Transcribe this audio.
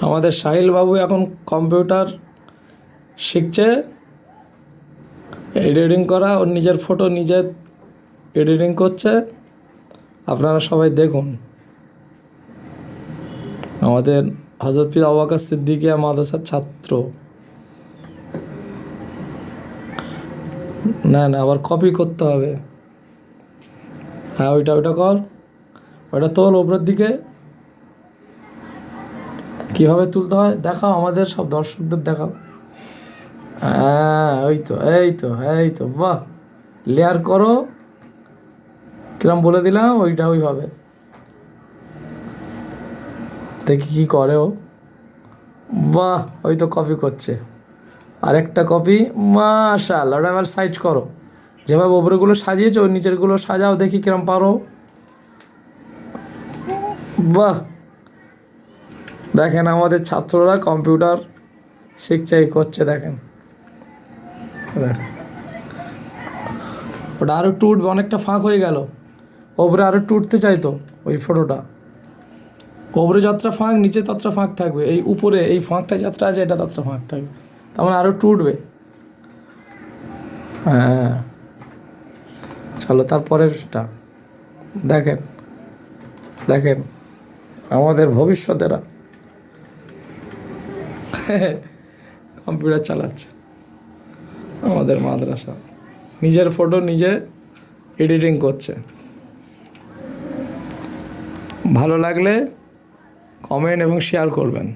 আমাদের সাহিল বাবু এখন কম্পিউটার শিখছে, এডিটিং করা, ওর নিজের ফটো নিজে এডিটিং করছে। আপনারা সবাই দেখুন। আমাদের হযরত পীর আবু বকর সিদ্দিকিয়া মাদ্রাসার ছাত্র। না না, আবার কপি করতে হবে। হ্যাঁ, ওইটা কর, ওইটা তোল ওপরের দিকে। কীভাবে তুলতে হয় দেখাও, আমাদের সব দর্শকদের দেখাও। হ্যাঁ, এই তো বাহ, লেয়ার করো, কিরম বলে দিলাম, ওইভাবে দেখি কি করে ও। বাহ, ওই তো কপি করছে, আরেকটা কপি। মাশাআল্লাহ, ওটা আবার সাইজ করো, যেভাবে ওপরেগুলো সাজিয়েছো ওই নিচেরগুলো সাজাও, দেখি কিরম পারো। বাহ, দেখেন আমাদের ছাত্ররা কম্পিউটার শিখছে, এই করছে, দেখেন। ওটা আরও একটু উঠবে, অনেকটা ফাঁক হয়ে গেল, ওপরে আরও একটু উঠতে চাইতো ওই ফটোটা। ওপরে যতটা ফাঁক নিচে ততটা ফাঁক থাকবে, এই উপরে এই ফাঁকটা যতটা আছে এটা ততটা ফাঁক থাকবে, তার মানে আরও একটু উঠবে। হ্যাঁ, চলো তারপরেরটা দেখেন। দেখেন আমাদের ভবিষ্যতেরা কম্পিউটার চালাচ্ছে আমাদের মাদ্রাসা, নিজের ফটো নিজে এডিটিং করছে। ভালো লাগলে কমেন্ট এবং শেয়ার করবেন।